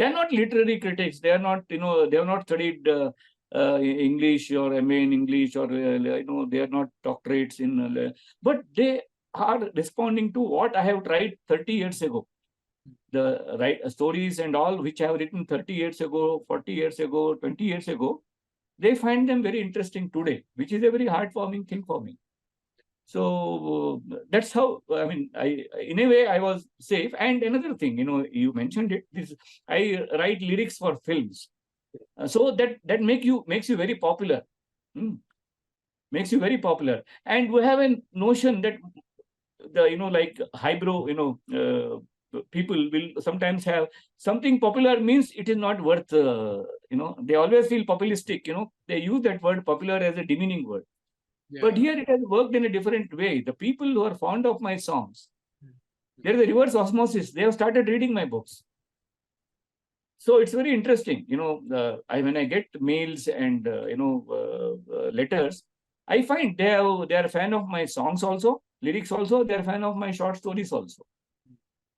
are not literary critics. They are not, they have not studied English or MA in English, or, they are not doctorates in, but they are responding to what I have tried 30 years ago. The stories and all which I have written 30 years ago, 40 years ago, 20 years ago, they find them very interesting today, which is a very heartwarming thing for me. So that's how, I mean, in a way I was safe. And another thing, you mentioned it, I write lyrics for films. So that makes you very popular. Makes you very popular. And we have a notion that like highbrow, people will sometimes have something popular means it is not worth, they always feel populistic, they use that word popular as a demeaning word. Yeah. But here it has worked in a different way. The people who are fond of my songs, there is a reverse osmosis. They have started reading my books. So it's very interesting. When I get mails and letters, I find they are a fan of my songs also, lyrics also. They are a fan of my short stories also.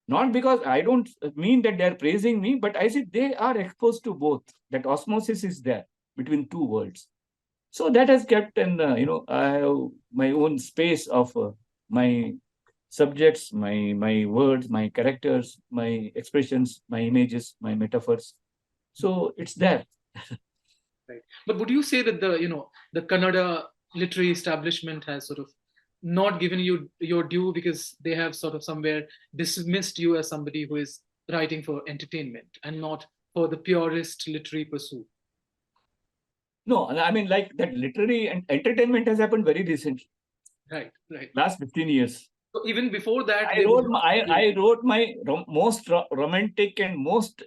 Not because I don't mean that they are praising me, but I say they are exposed to both. That osmosis is there between two worlds. So that has kept, and I have my own space of my subjects, my words, my characters, my expressions, my images, my metaphors. So it's there. Right. But would you say that the Kannada literary establishment has sort of not given you your due because they have sort of somewhere dismissed you as somebody who is writing for entertainment and not for the purest literary pursuit? No, I mean, like that literary and entertainment has happened very recently. Right, right. Last 15 years. So even before that, I wrote my most romantic and most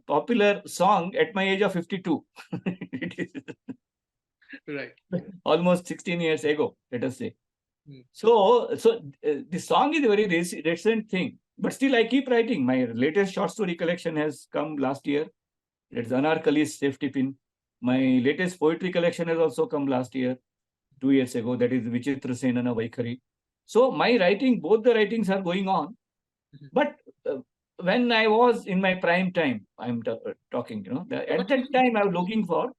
popular song at my age of 52. It is right. almost 16 years ago, let us say. Hmm. So the song is a very recent thing, but still I keep writing. My latest short story collection has come last year. It's Anarkali's Safety Pin. My latest poetry collection has also come last year, 2 years ago. That is Vichitra Senana Vaikhari. So my writing, both the writings are going on. But when I was in my prime time, I'm talking, at that time I was looking for,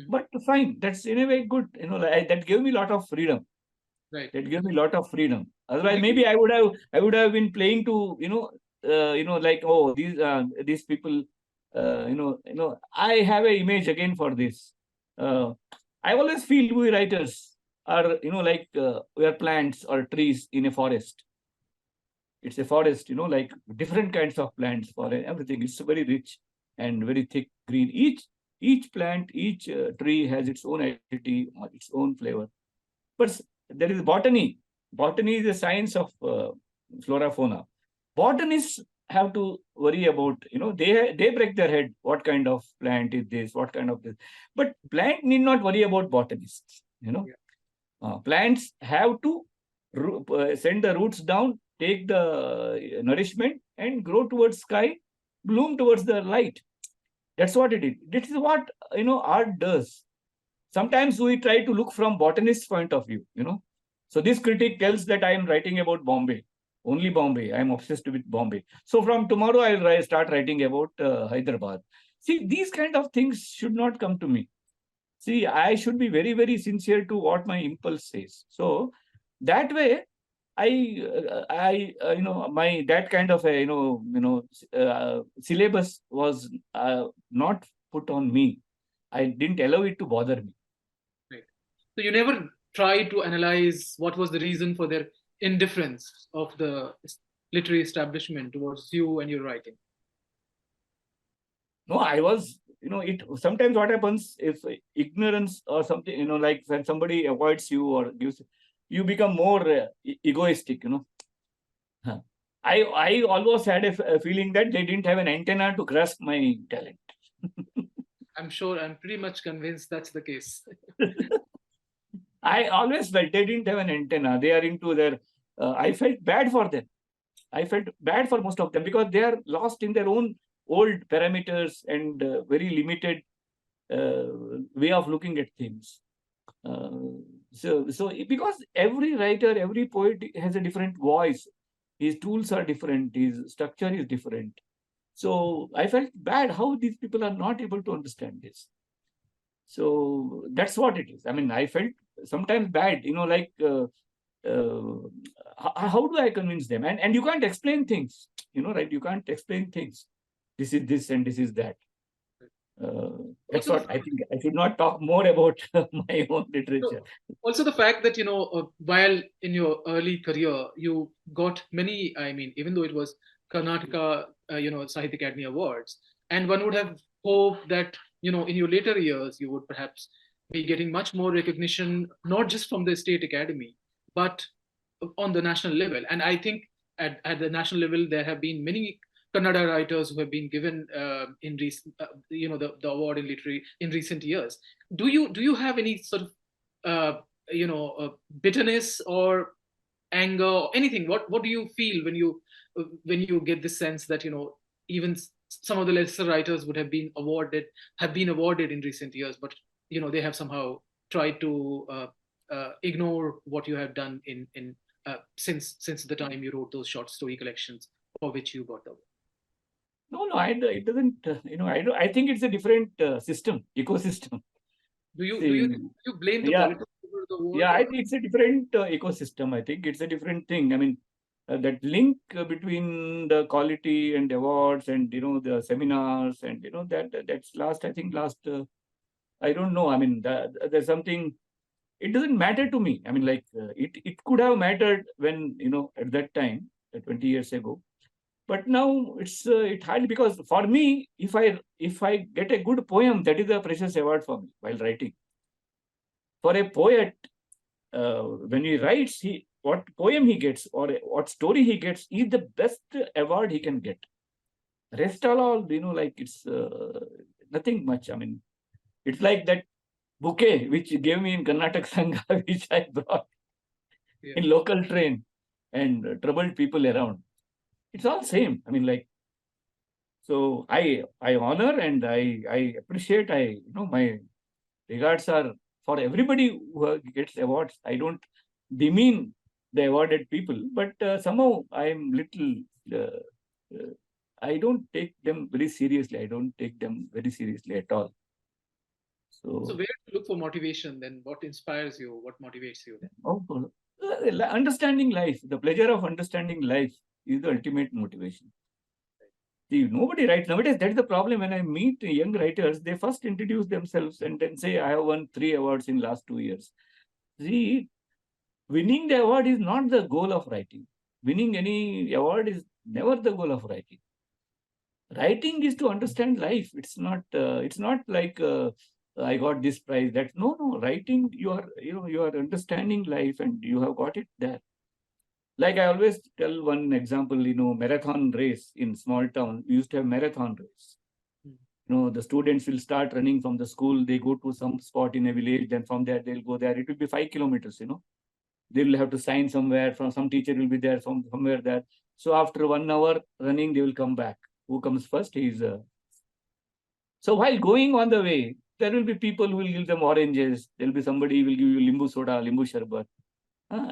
but fine, that's in a way good, that gave me a lot of freedom. Right. That gave me a lot of freedom. Otherwise, maybe I would have been playing to, like, oh, these people, I have an image again for this. I always feel we writers are, like we are plants or trees in a forest. It's a forest, like different kinds of plants for everything. It's very rich and very thick green. Each plant, each tree has its own identity, its own flavor. But there is botany. Botany is a science of flora fauna. Botanists have to worry about, they break their head. What kind of plant is this? What kind of this? But plant need not worry about botanists. Plants have to send the roots down, take the nourishment, and grow towards sky, bloom towards the light. That's what it is. This is what art does. Sometimes we try to look from botanist's point of view. So this critic tells that I am writing about Bombay, only Bombay. I am obsessed with Bombay. So from tomorrow I'll start writing about Hyderabad. See, these kind of things should not come to me. See, I should be very, very sincere to what my impulse says. So that way, my that kind of a syllabus was not put on me. I didn't allow it to bother me. Right. So you never tried to analyze what was the reason for their indifference of the literary establishment towards you and your writing. No, I was it sometimes what happens if ignorance or something, like when somebody avoids you or gives, you become more egoistic, Huh. I almost had a feeling that they didn't have an antenna to grasp my talent. I'm sure, I'm pretty much convinced that's the case. I always felt they didn't have an antenna. They are into their. I felt bad for them. I felt bad for most of them because they are lost in their own old parameters and very limited way of looking at things. So because every writer, every poet has a different voice. His tools are different. His structure is different. So I felt bad how these people are not able to understand this. So that's what it is. I mean, I felt sometimes bad, like how do I convince them? And you can't explain things, right? You can't explain things. This is this and this is that. That's Also, what I think. I should not talk more about my own literature. also the fact that while in your early career you got many, I mean, even though it was Karnataka, Sahitya Academy Awards, and one would have hoped that in your later years you would perhaps be getting much more recognition, not just from the state academy, but on the national level. And I think at the national level there have been many Kannada writers who have been given in recent, the award in literary in recent years. Do you have any sort of bitterness or anger or anything? What do you feel when you get this sense that even some of the lesser writers would have been awarded in recent years, but they have somehow tried to ignore what you have done in since the time you wrote those short story collections for which you got the award? No, it doesn't. I think it's a different system, ecosystem. Do you blame the Yeah, politics over the award, yeah. I or think it's a different ecosystem. I think it's a different thing. I mean, that link between the quality and awards and the seminars and that's last. I think last. I don't know. I mean, there's something. It doesn't matter to me. I mean, like it could have mattered when at that time, 20 years ago. But now it hardly, because for me, if I get a good poem, that is a precious award for me while writing. For a poet, when he writes, what poem he gets or what story he gets is the best award he can get. Rest all, like it's nothing much. I mean, it's like that bouquet which gave me in Karnataka Sangha, which I brought yeah. in local train and troubled people around. It's all same. I mean, like, so I honor and I appreciate. My regards are for everybody who gets awards. I don't demean the awarded people, but somehow I'm little. I don't take them very seriously. I don't take them very seriously at all. So So, where to look for motivation then? What inspires you? What motivates you then? understanding life, the pleasure of understanding life is the ultimate motivation. See, nobody writes nowadays. That's the problem. When I meet young writers, they first introduce themselves and then say, I have won 3 awards in last 2 years. See, winning the award is not the goal of writing. Winning any award is never the goal of writing. Writing is to understand life. It's not. It's not like I got this prize. That no. Writing, you are understanding life, and you have got it there. Like I always tell one example, marathon race in small town. We used to have marathon race. The students will start running from the school. They go to some spot in a village. Then from there, they'll go there. It will be 5 kilometers, They will have to sign somewhere. From some teacher will be there from somewhere there. So after 1 hour running, they will come back. Who comes first? So while going on the way, there will be people who will give them oranges. There will be somebody who will give you limbu soda, limbu sharbat.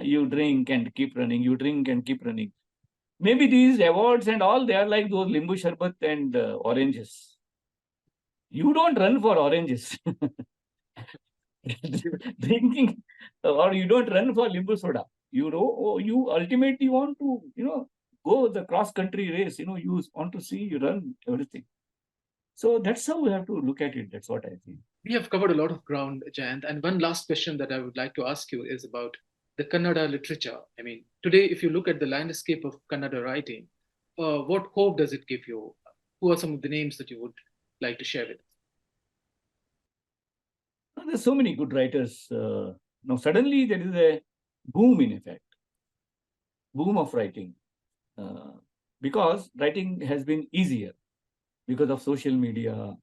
You drink and keep running. You drink and keep running. Maybe these awards and all, they are like those limbu sharbat and oranges. You don't run for oranges. Drinking, or you don't run for limbu soda. You ultimately want to, go the cross country race. You want to see, you run everything. So that's how we have to look at it. That's what I think. We have covered a lot of ground, Jayant, and one last question that I would like to ask you is about the Kannada literature. I mean, today, if you look at the landscape of Kannada writing, what hope does it give you? Who are some of the names that you would like to share with us? There's so many good writers. Now suddenly there is a boom, in effect, boom of writing, because writing has been easier because of social media,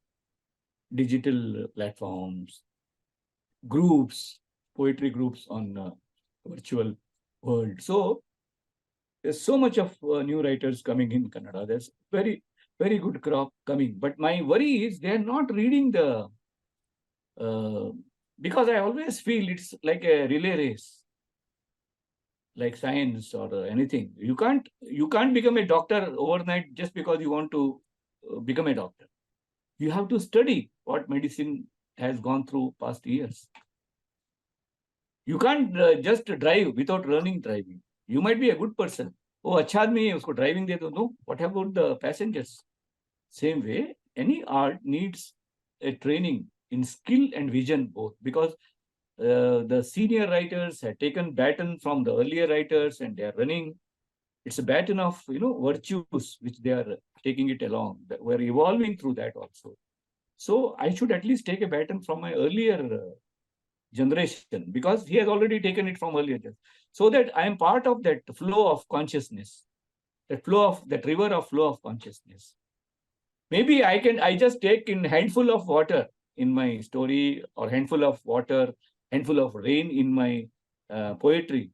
digital platforms, groups, poetry groups on virtual world. So there's so much of new writers coming in Kannada. There's very good crop coming. But my worry is they're not reading the because I always feel it's like a relay race, like science or anything. You can't become a doctor overnight just because you want to become a doctor. You have to study what medicine has gone through past years. You can't just drive without learning driving. You might be a good person. Oh, अच्छा आदमी है उसको driving दे दो. No, what about the passengers? Same way, any art needs a training in skill and vision both, because the senior writers had taken baton from the earlier writers and they are running. It's a baton of virtues which they are taking it along. We're evolving through that also. So I should at least take a baton from my earlier generation, because he has already taken it from earlier, so that I am part of that flow of consciousness, that river of flow of consciousness. Maybe I just take in handful of water in my story, or handful of water, handful of rain in my poetry,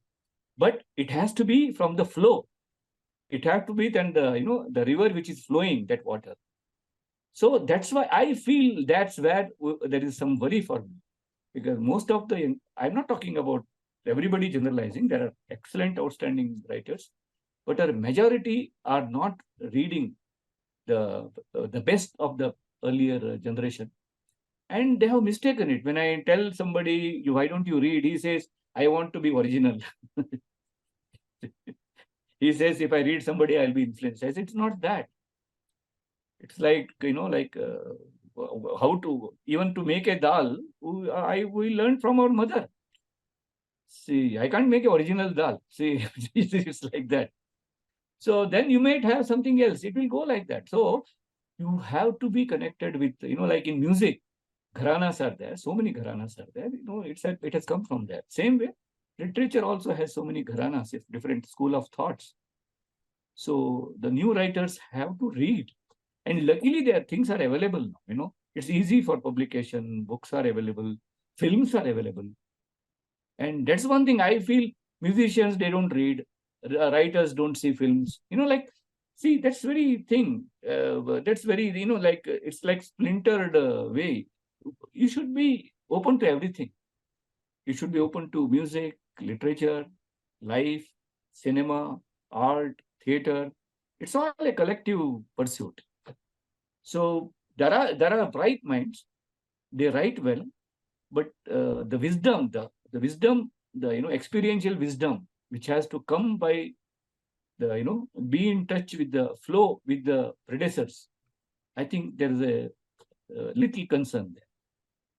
but it has to be from the flow. It has to be then the river which is flowing, that water. So that's why I feel that's where there is some worry for me, because most of I'm not talking about everybody generalizing. There are excellent, outstanding writers, but a majority are not reading the best of the earlier generation, and they have mistaken it. When I tell somebody, why don't you read? He says, I want to be original. He says, if I read somebody, I'll be influenced. I say, it's not that. It's like, how to, even to make a dal, we learned from our mother. See, I can't make an original dal. See, it's like that. So then you might have something else. It will go like that. So you have to be connected with, like in music, gharanas are there. So many gharanas are there. It has come from there. Same way, literature also has so many gharanas, different school of thoughts. So the new writers have to read. And luckily, their things are available now. It's easy for publication. Books are available. Films are available. And that's one thing I feel, musicians, they don't read. Writers don't see films. See, that's very thing. That's very, it's like splintered way. You should be open to everything. You should be open to music, literature, life, cinema, art, theater. It's all a collective pursuit. So there are bright minds. They write well, but the wisdom, the experiential wisdom, which has to come by be in touch with the flow with the predecessors. I think there is a little concern there,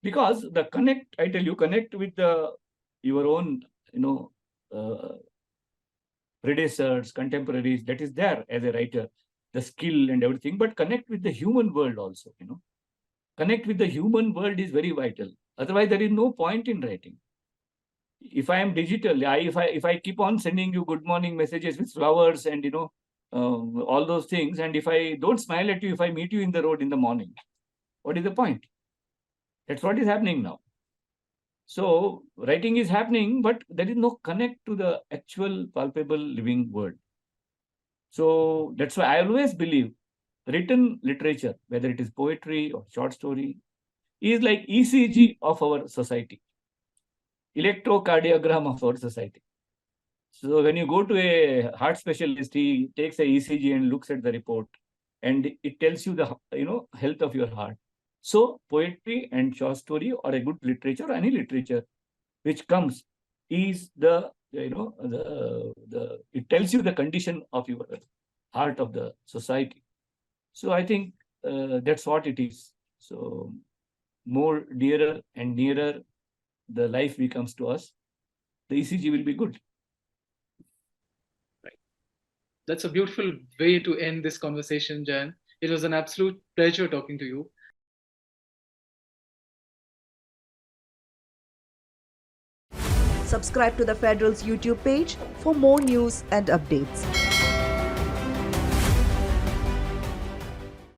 because the connect, I tell you, connect with your own predecessors, contemporaries, that is there as a writer, the skill and everything, but connect with the human world also. Connect with the human world is very vital. Otherwise, there is no point in writing. If I am digital, if I keep on sending you good morning messages with flowers and all those things, and if I don't smile at you, if I meet you in the road in the morning, what is the point? That's what is happening now. So writing is happening, but there is no connect to the actual palpable living world. So that's why I always believe written literature, whether it is poetry or short story, is like ECG of our society, electrocardiogram of our society. So when you go to a heart specialist, he takes a ECG and looks at the report, and it tells you the health of your heart. So poetry and short story, or a good literature, any literature which comes, is it tells you the condition of your heart of the society. So I think that's what it is. So more dearer and nearer the life becomes to us, the ECG will be good. Right. That's a beautiful way to end this conversation, Jan. It was an absolute pleasure talking to you. Subscribe to the Federal's YouTube page for more news and updates.